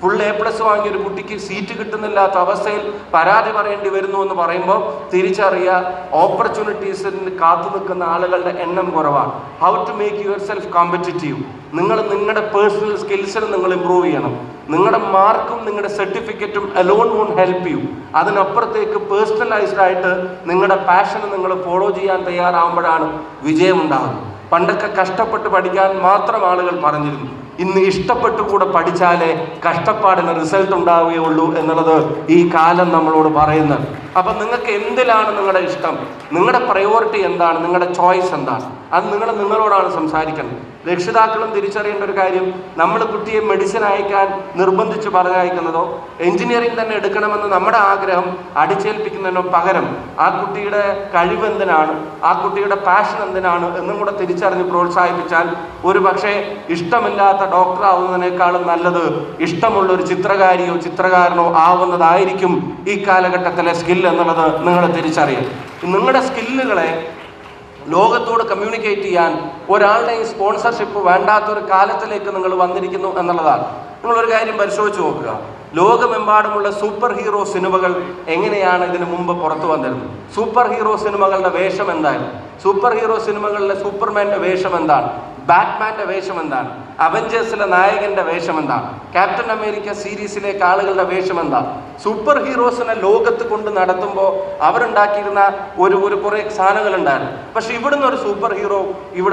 Full A+ വാങ്ങിയ ഒരു കുട്ടിക്ക് സീറ്റ് കിട്ടുന്നില്ലാത്ത അവസ്ഥയിൽ പരാതി പറയേണ്ടി വരുന്നു എന്ന് പറയുമ്പോൾ തിരിച്ചറിയുക, ഓപ്പർച്യൂണിറ്റീസിന് കാത്തു നിൽക്കുന്ന ആളുകളുടെ എണ്ണം കുറവാണ്. How to make yourself competitive. നിങ്ങളുടെ പേഴ്സണൽ സ്കിൽസിന് നിങ്ങൾ ഇമ്പ്രൂവ് ചെയ്യണം. നിങ്ങളുടെ മാർക്കും നിങ്ങളുടെ സർട്ടിഫിക്കറ്റും അലോൺ വോണ്ട് ഹെൽപ്പ് യു. അതിനപ്പുറത്തേക്ക് പേഴ്സണലൈസ്ഡ് ആയിട്ട് നിങ്ങളുടെ പാഷന് നിങ്ങൾ ഫോളോ ചെയ്യാൻ തയ്യാറാവുമ്പോഴാണ് വിജയമുണ്ടാകുന്നത്. പണ്ടൊക്കെ കഷ്ടപ്പെട്ട് പഠിക്കാൻ മാത്രം ആളുകൾ പറഞ്ഞിരുന്നു. ഇന്ന് ഇഷ്ടപ്പെട്ടു കൂടെ പഠിച്ചാലേ കഷ്ടപ്പാടിന് റിസൾട്ട് ഉണ്ടാവുകയുള്ളൂ എന്നുള്ളത് ഈ കാലം നമ്മളോട് പറയുന്നത്. അപ്പം നിങ്ങൾക്ക് എന്തിലാണ് നിങ്ങളുടെ ഇഷ്ടം, നിങ്ങളുടെ പ്രയോറിറ്റി എന്താണ്, നിങ്ങളുടെ ചോയ്സ് എന്താണ്, അത് നിങ്ങളോടാണ് സംസാരിക്കുന്നത്. രക്ഷിതാക്കളും തിരിച്ചറിയേണ്ട ഒരു കാര്യം, നമ്മൾ കുട്ടിയെ മെഡിസിൻ അയക്കാൻ നിർബന്ധിച്ച് പറഞ്ഞയക്കുന്നതോ എഞ്ചിനീയറിംഗ് തന്നെ എടുക്കണമെന്ന് നമ്മുടെ ആഗ്രഹം അടിച്ചേൽപ്പിക്കുന്നതിനോ പകരം ആ കുട്ടിയുടെ കഴിവ് എന്തിനാണ്, ആ കുട്ടിയുടെ പാഷൻ എന്തിനാണ് എന്നും കൂടെ തിരിച്ചറിഞ്ഞ് പ്രോത്സാഹിപ്പിച്ചാൽ ഒരു പക്ഷേ ഇഷ്ടമില്ലാത്ത ഡോക്ടർ ആവുന്നതിനേക്കാളും നല്ലത് ഇഷ്ടമുള്ള ഒരു ചിത്രകാരിയോ ചിത്രകാരനോ ആവുന്നതായിരിക്കും ഈ കാലഘട്ടത്തിലെ സ്കിൽ എന്നുള്ളത് നിങ്ങൾ തിരിച്ചറിയും. നിങ്ങളുടെ സ്കില്ലുകളെ ലോകത്തോട് കമ്മ്യൂണിക്കേറ്റ് ചെയ്യാൻ ഒരാളുടെയും സ്പോൺസർഷിപ്പ് വേണ്ടാത്തൊരു കാലത്തിലേക്ക് നിങ്ങൾ വന്നിരിക്കുന്നു എന്നുള്ളതാണ്. നിങ്ങളൊരു കാര്യം പരിശോധിച്ച് നോക്കുക. ലോകമെമ്പാടുമുള്ള സൂപ്പർ ഹീറോ സിനിമകൾ എങ്ങനെയാണ് ഇതിനു മുമ്പ് പുറത്തു വന്നിരുന്നത്? സൂപ്പർ ഹീറോ സിനിമകളുടെ വേഷം എന്തായിരുന്നു? സൂപ്പർ ഹീറോ സിനിമകളിലെ സൂപ്പർമാൻ്റെ വേഷം എന്താണ്? ബാറ്റ്മാൻ്റെ വേഷം എന്താണ്? അവഞ്ചേഴ്സിലെ നായകന്റെ വേഷം എന്താണ്? ക്യാപ്റ്റൻ അമേരിക്ക സീരീസിലേക്ക് ആളുകളുടെ വേഷം എന്താണ്? സൂപ്പർ ഹീറോസിനെ ലോകത്ത് കൊണ്ട് നടത്തുമ്പോൾ അവരുണ്ടാക്കിയിരുന്ന ഒരു കുറേ സാധനങ്ങൾ ഉണ്ടായിരുന്നു. പക്ഷെ ഇവിടുന്ന് ഒരു സൂപ്പർ ഹീറോ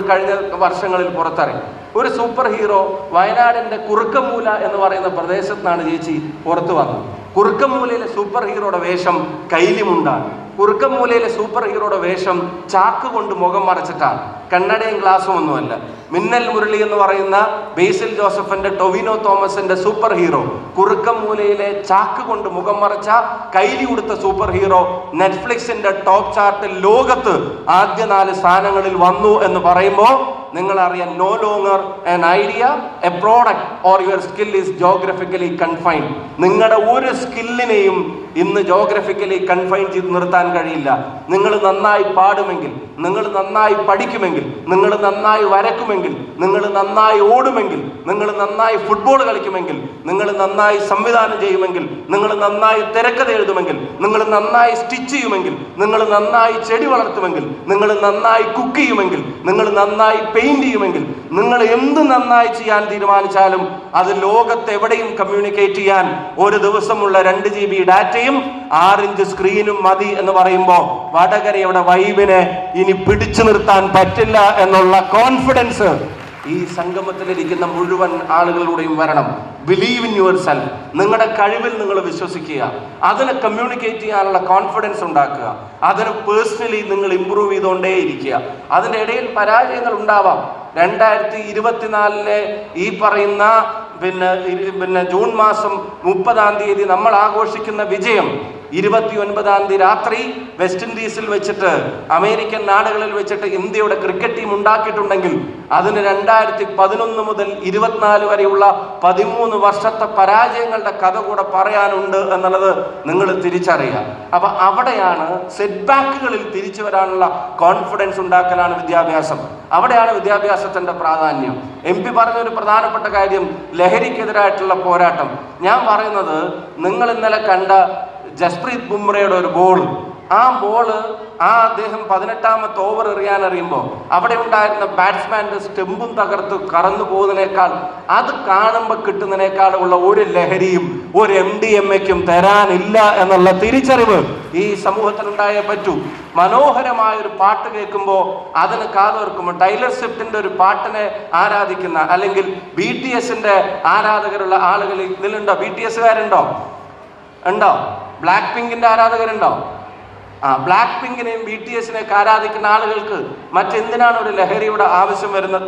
കഴിഞ്ഞ വർഷങ്ങളിൽ പുറത്തിറങ്ങി. ഒരു സൂപ്പർ ഹീറോ വയനാടിന്റെ കുറുക്കമൂല എന്ന് പറയുന്ന പ്രദേശത്താണ് ചേച്ചി പുറത്തു വന്നത്. കുറുക്കമൂലയിലെ സൂപ്പർ ഹീറോയുടെ വേഷം കൈലിമുണ്ടാണ്. കുറുക്കമൂലയിലെ സൂപ്പർ ഹീറോയുടെ വേഷം ചാക്ക് കൊണ്ട് മുഖം മറച്ചിട്ടാണ്. കണ്ണടയും ഗ്ലാസും ഒന്നുമല്ല. മിന്നൽ മുരളി എന്ന് പറയുന്ന ബേസിൽ ജോസഫിന്റെ ടൊവിനോ തോമസിന്റെ സൂപ്പർ ഹീറോ കുറുക്കമൂലയിലെ ചാക്ക് കൊണ്ട് മുഖം മറച്ച കൈലി കൊടുത്ത സൂപ്പർ ഹീറോ നെറ്റ്ഫ്ലിക്സിന്റെ ടോപ്പ് ചാർട്ടിൽ ലോകത്ത് ആദ്യ 4 സ്ഥാനങ്ങളിൽ വന്നു എന്ന് പറയുമ്പോൾ നിങ്ങൾ അറിയാൻ, no longer an idea, a product or your skill is geographically confined. നിങ്ങളുടെ ഒരു സ്കില്ലിനെയും ഇന്ന് ജോഗ്രഫിക്കലി കൺഫൈൻ ചെയ്ത് നിർത്താൻ കഴിയില്ല. നിങ്ങൾ നന്നായി പാടുമെങ്കിൽ, നിങ്ങൾ നന്നായി പഠിക്കുമെങ്കിൽ, നിങ്ങൾ നന്നായി വരക്കുമെങ്കിൽ, നിങ്ങൾ നന്നായി ഓടുമെങ്കിൽ, നിങ്ങൾ നന്നായി ഫുട്ബോൾ കളിക്കുമെങ്കിൽ, നിങ്ങൾ നന്നായി സംവിധാനം ചെയ്യുമെങ്കിൽ, നിങ്ങൾ നന്നായി തിരക്കഥ എഴുതുമെങ്കിൽ, നിങ്ങൾ നന്നായി സ്റ്റിച്ച് ചെയ്യുമെങ്കിൽ, നിങ്ങൾ നന്നായി ചെടി വളർത്തുമെങ്കിൽ, നിങ്ങൾ നന്നായി കുക്ക് ചെയ്യുമെങ്കിൽ, നിങ്ങൾ നന്നായി പെയിന്റ് ചെയ്യുമെങ്കിൽ, നിങ്ങൾ എന്ത് നന്നായി ചെയ്യാൻ തീരുമാനിച്ചാലും അത് ലോകത്ത് എവിടെയും കമ്മ്യൂണിക്കേറ്റ് ചെയ്യാൻ ഒരു ദിവസമുള്ള 2 GB ഡാറ്റയും 6 ഇഞ്ച് സ്ക്രീനും മതി എന്ന് പറയുമ്പോൾ വടകരയുടെ വൈബിനെ ഇനി പിടിച്ചു നിർത്താൻ പറ്റില്ല എന്നുള്ള കോൺഫിഡൻസ് ഈ സംഗമത്തിലിരിക്കുന്ന മുഴുവൻ ആളുകളുടെയും വരണം. Believe in your self. നിങ്ങളുടെ കഴിവിൽ നിങ്ങൾ വിശ്വസിക്കുക, അതിനെ കമ്മ്യൂണിക്കേറ്റ് ചെയ്യാനുള്ള കോൺഫിഡൻസ് ഉണ്ടാക്കുക, അതിന് പേഴ്സണലി നിങ്ങൾ ഇമ്പ്രൂവ് ചെയ്തുകൊണ്ടേയിരിക്കുക. അതിൻ്റെ ഇടയിൽ പരാജയങ്ങൾ ഉണ്ടാവാം. 2024 ഈ പറയുന്ന പിന്നെ ജൂൺ മാസം 30-ാം തീയതി നമ്മൾ ആഘോഷിക്കുന്ന വിജയം 29-ാം തീയതി രാത്രി വെസ്റ്റ് ഇൻഡീസിൽ വെച്ചിട്ട്, അമേരിക്കൻ നാടുകളിൽ വെച്ചിട്ട് ഇന്ത്യയുടെ ക്രിക്കറ്റ് ടീം ഉണ്ടാക്കിയിട്ടുണ്ടെങ്കിൽ അതിന് 2011 മുതൽ 24 വരെയുള്ള 13 വർഷത്തെ പരാജയങ്ങളുടെ കഥ കൂടെ പറയാനുണ്ട് എന്നുള്ളത് നിങ്ങൾ തിരിച്ചറിയുക. അപ്പൊ അവിടെയാണ് സെറ്റ് ബാക്കുകളിൽ തിരിച്ചു വരാനുള്ള കോൺഫിഡൻസ് ഉണ്ടാക്കലാണ് വിദ്യാഭ്യാസം. അവിടെയാണ് വിദ്യാഭ്യാസത്തിന്റെ പ്രാധാന്യം. MP പറഞ്ഞൊരു പ്രധാനപ്പെട്ട കാര്യം ലഹരിക്കെതിരായിട്ടുള്ള പോരാട്ടം. ഞാൻ പറയുന്നത്, നിങ്ങൾ ഇന്നലെ കണ്ട ജസ്പ്രീത് ബുംറയുടെ ഒരു ബോൾ, ആ ബോള് അദ്ദേഹം 18ാമത്തെ ഓവർ എറിയാനറിയുമ്പോൾ അവിടെ ഉണ്ടായിരുന്ന ബാറ്റ്സ്മാൻ്റെ സ്റ്റെമ്പും തകർത്ത് കറന്നു പോകുന്നതിനേക്കാൾ, അത് കാണുമ്പോൾ കിട്ടുന്നതിനേക്കാളുള്ള ഒരു ലഹരിയും ഒരു MDMAക്കും തരാനില്ല എന്നുള്ള തിരിച്ചറിവ് ഈ സമൂഹത്തിനുണ്ടായേ പറ്റൂ. മനോഹരമായൊരു പാട്ട് കേൾക്കുമ്പോൾ അതിന് കാതോർക്കുമ്പോൾ, ടൈലർ സ്വിഫ്റ്റിന്റെ ഒരു പാട്ടിനെ ആരാധിക്കുന്ന അല്ലെങ്കിൽ BTSന്റെ ആരാധകരുള്ള ആളുകൾ ഇതിലുണ്ടോ? BTSകാരുണ്ടോ? ഉണ്ടോ? ബ്ലാക്ക് പിങ്കിന്റെ ആരാധകരുണ്ടോ? ബ്ലാക്ക് പിങ്കിനെയും BTSനെയൊക്കെ ആരാധിക്കുന്ന ആളുകൾക്ക് മറ്റെന്തിനാണ് ഒരു ലഹരിയുടെ ആവശ്യം വരുന്നത്?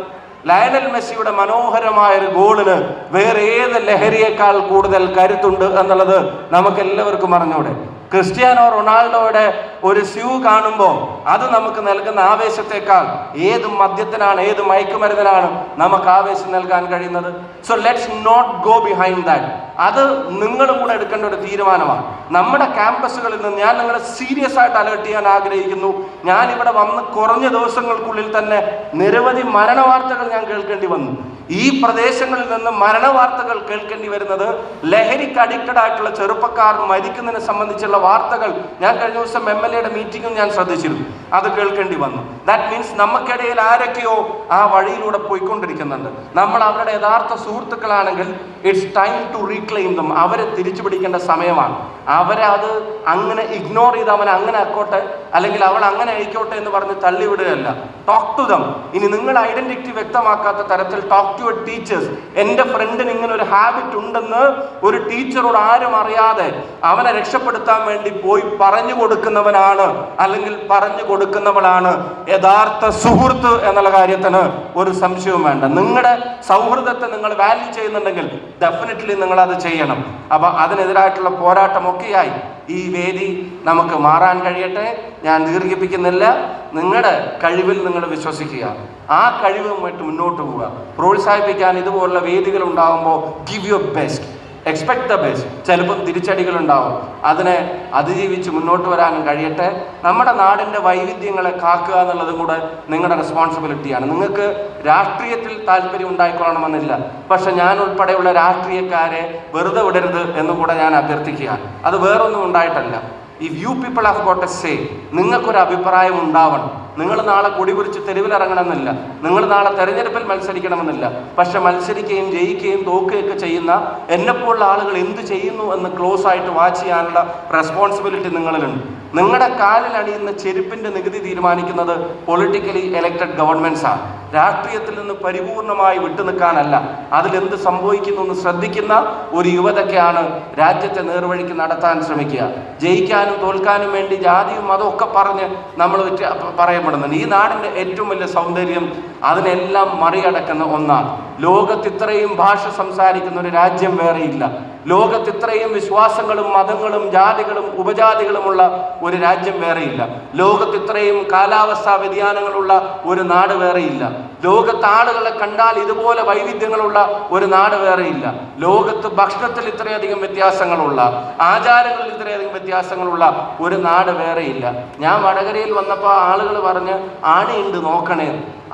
ലയണൽ മെസ്സിയുടെ മനോഹരമായൊരു ഗോളിന് വേറെ ഏത് ലഹരിയേക്കാൾ കൂടുതൽ കരുത്തുണ്ട് എന്നുള്ളത് നമുക്കെല്ലാവർക്കും അറിഞ്ഞൂടെ? ക്രിസ്ത്യാനോ റൊണാൾഡോയുടെ ഒരു ഷ്യൂ കാണുമ്പോൾ അത് നമുക്ക് നൽകുന്ന ആവേശത്തെക്കാൾ ഏത് മദ്യത്തിനാണ്, ഏത് മയക്കുമരുന്നിനാണ് നമുക്ക് ആവേശം നൽകാൻ കഴിയുന്നത്? So let's not go behind that. അത് നിങ്ങളും കൂടെ എടുക്കേണ്ട ഒരു തീരുമാനമാണ്. നമ്മുടെ ക്യാമ്പസുകളിൽ നിന്ന് ഞാൻ നിങ്ങളെ സീരിയസ് ആയിട്ട് അലേർട്ട് ചെയ്യാൻ ആഗ്രഹിക്കുന്നു. ഞാൻ ഇവിടെ വന്ന് കുറഞ്ഞ ദിവസങ്ങൾക്കുള്ളിൽ തന്നെ നിരവധി മരണ വാർത്തകൾ ഞാൻ കേൾക്കേണ്ടി വന്നു. ഈ പ്രദേശങ്ങളിൽ നിന്ന് മരണവാർത്തകൾ കേൾക്കേണ്ടി വരുന്നത്, ലഹരിക്ക് അഡിക്റ്റഡ് ആയിട്ടുള്ള ചെറുപ്പക്കാർ മരിക്കുന്നതിനെ സംബന്ധിച്ചുള്ള വാർത്തകൾ ഞാൻ കഴിഞ്ഞ ദിവസം MLA മീറ്റിംഗും ഞാൻ ശ്രദ്ധിച്ചിരുന്നു. അത് കേൾക്കേണ്ടി വന്നു. ദാറ്റ് മീൻസ് നമുക്കിടയിൽ ആരൊക്കെയോ ആ വഴിയിലൂടെ പോയിക്കൊണ്ടിരിക്കുന്നുണ്ട്. നമ്മൾ അവരുടെ യഥാർത്ഥ സുഹൃത്തുക്കളാണെങ്കിൽ it's time to reclaim them. അവരെ തിരിച്ചു പിടിക്കേണ്ട സമയമാണ്. അവരെ അത് അങ്ങനെ ഇഗ്നോർ ചെയ്ത് അവൻ അങ്ങനെ ആക്കോട്ടെ അല്ലെങ്കിൽ അവൾ അങ്ങനെ ആയിക്കോട്ടെ എന്ന് പറഞ്ഞ് തള്ളിവിടുകയല്ല. Talk to them. ഇനി നിങ്ങളുടെ ഐഡന്റിറ്റി വ്യക്തമാക്കാത്ത തരത്തിൽ ടോക്ക് ടു എ ടീച്ചേഴ്സ്. എൻ്റെ ഫ്രണ്ടിന് ഇങ്ങനെ ഒരു ഹാബിറ്റ് ഉണ്ടെന്ന് ഒരു ടീച്ചറോട് ആരും അറിയാതെ അവനെ രക്ഷപ്പെടുത്താൻ വേണ്ടി പോയി പറഞ്ഞു കൊടുക്കുന്നവനാണ് അല്ലെങ്കിൽ പറഞ്ഞു കൊടുക്കുന്നവളാണ് യഥാർത്ഥ സുഹൃത്ത് എന്നുള്ള കാര്യത്തിന് ഒരു സംശയവും വേണ്ട. നിങ്ങളുടെ സൗഹൃദത്തെ നിങ്ങൾ വാല്യൂ ചെയ്യുന്നുണ്ടെങ്കിൽ ഡെഫിനറ്റ്ലി നിങ്ങൾ അത് ചെയ്യണം. അപ്പൊ അതിനെതിരായിട്ടുള്ള പോരാട്ടമൊക്കെയായി ഈ വേദി നമുക്ക് മാറാൻ കഴിയട്ടെ. ഞാൻ ദീർഘിപ്പിക്കുന്നില്ല. നിങ്ങളുടെ കഴിവിൽ നിങ്ങൾ വിശ്വസിക്കുക, ആ കഴിവുമായിട്ട് മുന്നോട്ട് പോവുക. പ്രോത്സാഹിപ്പിക്കാൻ ഇതുപോലുള്ള വേദികൾ ഉണ്ടാകുമ്പോൾ give your best, expect the best. ചിലപ്പം തിരിച്ചടികളുണ്ടാവും, അതിനെ അതിജീവിച്ച് മുന്നോട്ട് വരാനും കഴിയട്ടെ. നമ്മുടെ നാടിൻ്റെ വൈവിധ്യങ്ങളെ കാക്കുക എന്നുള്ളതും കൂടെ നിങ്ങളുടെ റെസ്പോൺസിബിലിറ്റിയാണ്. നിങ്ങൾക്ക് രാഷ്ട്രീയത്തിൽ താല്പര്യം ഉണ്ടായിക്കൊള്ളണമെന്നില്ല, പക്ഷെ ഞാൻ ഉൾപ്പെടെയുള്ള രാഷ്ട്രീയക്കാരെ വെറുതെ വിടരുത് എന്നും കൂടെ ഞാൻ അഭ്യർത്ഥിക്കുകയാണ്. അത് വേറൊന്നും ഉണ്ടായിട്ടല്ല. If you people have got a say, നിങ്ങൾക്കൊരു അഭിപ്രായം ഉണ്ടാവണം. നിങ്ങൾ നാളെ കൊടി പിടിച്ച് തെരുവിലിറങ്ങണമെന്നില്ല, നിങ്ങൾ നാളെ തെരഞ്ഞെടുപ്പിൽ മത്സരിക്കണമെന്നില്ല. പക്ഷെ മത്സരിക്കുകയും ജയിക്കുകയും തോക്കുകയൊക്കെ ചെയ്യുന്ന എന്നെപ്പോലുള്ള ആളുകൾ എന്ത് ചെയ്യുന്നു എന്ന് ക്ലോസ് ആയിട്ട് വാച്ച് ചെയ്യാനുള്ള റെസ്പോൺസിബിലിറ്റി നിങ്ങളിലുണ്ട്. നിങ്ങളുടെ കാലിൽ അണിയുന്ന ചെരുപ്പിൻ്റെ നികുതി തീരുമാനിക്കുന്നത് പൊളിറ്റിക്കലി എലക്റ്റഡ് ഗവൺമെൻറ്റ്സാണ്. രാഷ്ട്രീയത്തിൽ നിന്ന് പരിപൂർണമായി വിട്ടുനിൽക്കാനല്ല, അതിലെന്ത് സംഭവിക്കുന്നു എന്ന് ശ്രദ്ധിക്കുന്ന ഒരു യുവതയ്ക്കാണ് രാജ്യത്തെ നേർവഴിക്ക് നടത്താൻ ശ്രമിക്കുക. ജയിക്കാനും തോൽക്കാനും വേണ്ടി ജാതിയും മതമൊക്കെ പറഞ്ഞ് നമ്മൾ പറയപ്പെടുന്നുണ്ട്. ഈ നാടിൻ്റെ ഏറ്റവും വലിയ സൗന്ദര്യം അതിനെല്ലാം മറികടക്കുന്ന ഒന്നാണ്. ലോകത്ത് ഇത്രയും ഭാഷ സംസാരിക്കുന്ന ഒരു രാജ്യം വേറെയില്ല. ലോകത്ത് ഇത്രയും വിശ്വാസങ്ങളും മതങ്ങളും ജാതികളും ഉപജാതികളുമുള്ള ഒരു രാജ്യം വേറെയില്ല. ലോകത്ത് ഇത്രയും കാലാവസ്ഥാ വ്യതിയാനങ്ങളുള്ള ഒരു നാട് വേറെയില്ല. ലോകത്ത് ആളുകളെ കണ്ടാൽ ഇതുപോലെ വൈവിധ്യങ്ങളുള്ള ഒരു നാട് വേറെയില്ല. ലോകത്ത് ഭക്ഷണത്തിൽ ഇത്രയധികം വ്യത്യാസങ്ങളുള്ള, ആചാരങ്ങളിൽ ഇത്രയധികം വ്യത്യാസങ്ങളുള്ള ഒരു നാട് വേറെയില്ല. ഞാൻ വടകരയിൽ വന്നപ്പോൾ ആളുകൾ പറഞ്ഞ് ആണിയുണ്ട് നോക്കണേ,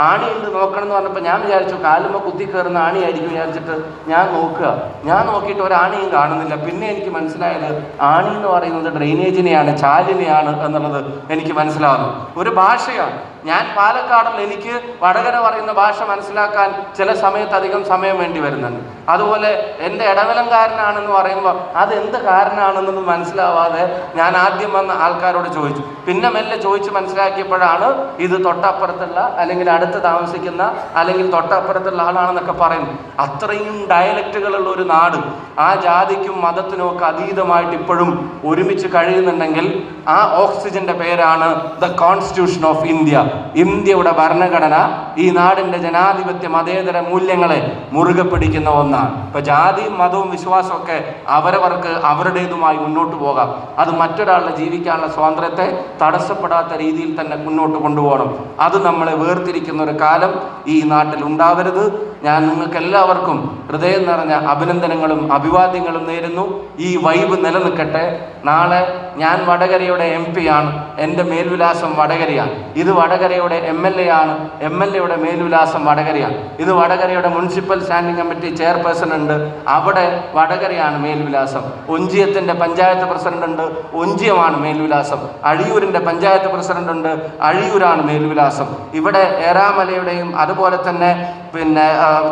ആണിയുണ്ട് നോക്കണം എന്ന് പറഞ്ഞപ്പോൾ ഞാൻ വിചാരിച്ചു കാലുമ്പോൾ കുത്തി കയറുന്ന ആണിയായിരിക്കും വിചാരിച്ചിട്ട് ഞാൻ നോക്കിയിട്ട് ഒരാണിയും കാണുന്നില്ല. പിന്നെ എനിക്ക് മനസ്സിലായത് ആണി എന്ന് പറയുന്നത് ഡ്രെയിനേജിനെയാണ്, ചാലിനെയാണ് എന്നുള്ളത് എനിക്ക് മനസ്സിലാവുന്നു. ഒരു ഭാഷയാണ്. ഞാൻ പാലക്കാടുള്ള എനിക്ക് വടകര പറയുന്ന ഭാഷ മനസ്സിലാക്കാൻ ചില സമയത്ത് അധികം സമയം വേണ്ടി വരുന്നുണ്ട്. അതുപോലെ എൻ്റെ ഇടവലംകാരനാണെന്ന് പറയുമ്പോൾ അതെന്ത് കാരനാണെന്നത് മനസ്സിലാവാതെ ഞാൻ ആദ്യം വന്ന ആൾക്കാരോട് ചോദിച്ചു. പിന്നെ മെല്ലെ ചോദിച്ച് മനസ്സിലാക്കിയപ്പോഴാണ് ഇത് തൊട്ടപ്പുറത്തുള്ള അല്ലെങ്കിൽ അടുത്ത് താമസിക്കുന്ന അല്ലെങ്കിൽ തൊട്ടപ്പുറത്തുള്ള ആളാണെന്നൊക്കെ പറയുന്നു. അത്രയും ഡയലക്റ്റുകളുള്ള ഒരു നാട്, ആ ജാതിക്കും മതത്തിനും ഒക്കെ അതീതമായിട്ട് ഇപ്പോഴും ഒരുമിച്ച് കഴിയുന്നുണ്ടെങ്കിൽ ആ ഓക്സിജന്റെ പേരാണ് ദ കോൺസ്റ്റിറ്റ്യൂഷൻ ഓഫ് ഇന്ത്യ. ഇന്ത്യയുടെ ഭരണഘടന ഈ നാടിന്റെ ജനാധിപത്യ മതേതര മൂല്യങ്ങളെ മുറുകെ പിടിക്കുന്ന ഒന്നാണ്. ഇപ്പൊ ജാതിയും മതവും വിശ്വാസവും ഒക്കെ അവരവർക്ക് അവരുടേതുമായി മുന്നോട്ട് പോകാം. അത് മറ്റൊരാളുടെ ജീവിക്കാനുള്ള സ്വാതന്ത്ര്യത്തെ തടസ്സപ്പെടാത്ത രീതിയിൽ തന്നെ മുന്നോട്ട് കൊണ്ടുപോകണം. അത് നമ്മളെ വേർതിരിക്കുന്ന ഒരു കാലം ഈ നാട്ടിൽ ഉണ്ടാവരുത്. ഞാൻ നിങ്ങൾക്ക് എല്ലാവർക്കും ഹൃദയം നിറഞ്ഞ അഭിനന്ദനങ്ങളും അഭിവാദ്യങ്ങളും നേരുന്നു. ഈ വൈബ് നിലനിൽക്കട്ടെ. നാളെ ഞാൻ വടകരയുടെ MP ആണ്, എൻ്റെ മേൽവിലാസം വടകരയാണ്. ഇത് വടകരയുടെ MLA ആണ്, MLAയുടെ മേൽവിലാസം വടകരയാണ്. ഇത് വടകരയുടെ മുനിസിപ്പൽ സ്റ്റാൻഡിംഗ് കമ്മിറ്റി ചെയർപേഴ്സൺ ഉണ്ട്, അവിടെ വടകരയാണ് മേൽവിലാസം. ഒഞ്ചിയത്തിൻ്റെ പഞ്ചായത്ത് പ്രസിഡന്റ് ഉണ്ട്, ഒഞ്ചിയമാണ് മേൽവിലാസം. അഴിയൂരിൻ്റെ പഞ്ചായത്ത് പ്രസിഡന്റ് ഉണ്ട്, അഴിയൂരാണ് മേൽവിലാസം. ഇവിടെ ഏറാമലയുടെയും അതുപോലെ തന്നെ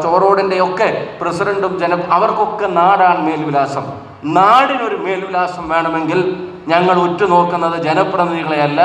ചോറോടിൻ്റെ ഒക്കെ പ്രസിഡന്റും അവർക്കൊക്കെ നാടാണ് മേൽവിലാസം. നാടിനൊരു മേൽവിലാസം വേണമെങ്കിൽ ഞങ്ങൾ ഉറ്റുനോക്കുന്നത് ജനപ്രതിനിധികളെയല്ല.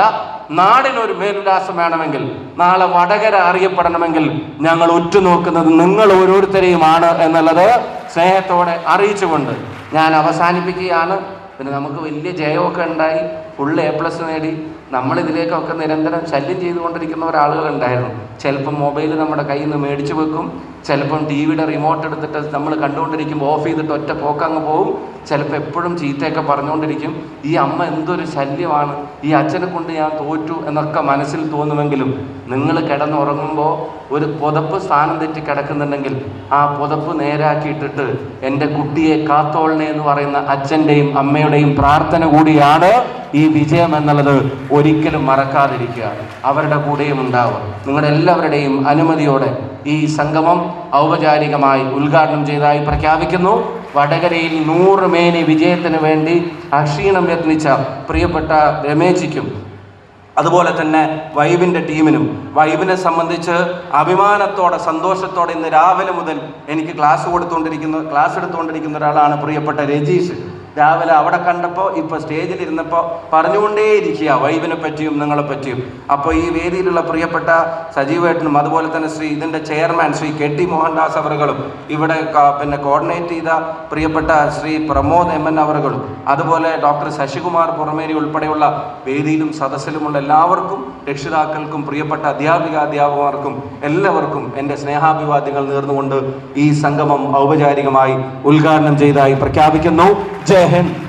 നാടിനൊരു മേൽവിലാസം വേണമെങ്കിൽ, നാളെ വടകര അറിയപ്പെടണമെങ്കിൽ ഞങ്ങൾ ഉറ്റുനോക്കുന്നത് നിങ്ങൾ ഓരോരുത്തരെയുമാണ് എന്നുള്ളത് സ്നേഹത്തോടെ അറിയിച്ചുകൊണ്ട് ഞാൻ അവസാനിപ്പിക്കുകയാണ്. പിന്നെ നമുക്ക് വലിയ ജയമൊക്കെ ഉണ്ടായി, ഫുൾ A+ നേടി. നമ്മളിതിലേക്കൊക്കെ നിരന്തരം ശല്യം ചെയ്തുകൊണ്ടിരിക്കുന്ന ഒരാളുകളുണ്ടായിരുന്നു. ചിലപ്പം മൊബൈൽ നമ്മുടെ കയ്യിൽ നിന്ന് മേടിച്ചു വെക്കും, ചിലപ്പം TV-യുടെ റിമോട്ട് എടുത്തിട്ട് നമ്മൾ കണ്ടുകൊണ്ടിരിക്കുമ്പോൾ ഓഫ് ചെയ്തിട്ട് ഒറ്റ പോക്കങ്ങ് പോവും. ചിലപ്പോൾ എപ്പോഴും ചീത്തയൊക്കെ പറഞ്ഞുകൊണ്ടിരിക്കും. ഈ അമ്മ എന്തൊരു ശല്യമാണ്, ഈ അച്ഛനെ കൊണ്ട് ഞാൻ തോറ്റു എന്നൊക്കെ മനസ്സിൽ തോന്നുമെങ്കിലും നിങ്ങൾ കിടന്നുറങ്ങുമ്പോൾ ഒരു പുതപ്പ് സ്ഥാനം തെറ്റി കിടക്കുന്നുണ്ടെങ്കിൽ ആ പുതപ്പ് നേരാക്കിയിട്ടിട്ട് എൻ്റെ കുട്ടിയെ കാത്തോളണേ എന്ന് പറയുന്ന അച്ഛൻ്റെയും അമ്മയുടെയും പ്രാർത്ഥന കൂടിയാണ് ഈ വിജയം എന്നുള്ളത് ഒരിക്കലും മറക്കാതിരിക്കുക. അവരുടെ കൂടെയും ഉണ്ടാവുക. നിങ്ങളുടെ എല്ലാവരുടെയും അനുമതിയോടെ ഈ സംഗമം ഔപചാരികമായി ഉദ്ഘാടനം ചെയ്തതായി പ്രഖ്യാപിക്കുന്നു. വടകരയിൽ 100 മേനി വിജയത്തിന് വേണ്ടി അക്ഷീണം യത്നിച്ച പ്രിയപ്പെട്ട രമേശിക്കും അതുപോലെ തന്നെ വൈബിൻ്റെ ടീമിനും, വൈബിനെ സംബന്ധിച്ച് അഭിമാനത്തോടെ സന്തോഷത്തോടെ ഇന്ന് രാവിലെ മുതൽ എനിക്ക് ക്ലാസ് എടുത്തുകൊണ്ടിരിക്കുന്ന ഒരാളാണ് പ്രിയപ്പെട്ട രജീഷ്. രാവിലെ അവിടെ കണ്ടപ്പോൾ ഇപ്പോൾ സ്റ്റേജിലിരുന്നപ്പോൾ പറഞ്ഞുകൊണ്ടേയിരിക്കുക വൈബിനെ പറ്റിയും നിങ്ങളെ പറ്റിയും. അപ്പോൾ ഈ വേദിയിലുള്ള പ്രിയപ്പെട്ട സജീവേട്ടനും അതുപോലെ തന്നെ ഇതിൻ്റെ ചെയർമാൻ ശ്രീ KT മോഹൻദാസ് അവറുകളും ഇവിടെ കോർഡിനേറ്റ് ചെയ്ത പ്രിയപ്പെട്ട ശ്രീ പ്രമോദ് MN അവറുകളും അതുപോലെ ഡോക്ടർ ശശികുമാർ പുറമേരി ഉൾപ്പെടെയുള്ള വേദിയിലും സദസ്സിലുമുള്ള എല്ലാവർക്കും, രക്ഷിതാക്കൾക്കും, പ്രിയപ്പെട്ട അധ്യാപകർക്കും എല്ലാവർക്കും എൻ്റെ സ്നേഹാഭിവാദ്യങ്ങൾ നേർന്നുകൊണ്ട് ഈ സംഗമം ഔപചാരികമായി ഉദ്ഘാടനം ചെയ്തതായി പ്രഖ്യാപിക്കുന്നു. ജയ് ഹിന്ദ്.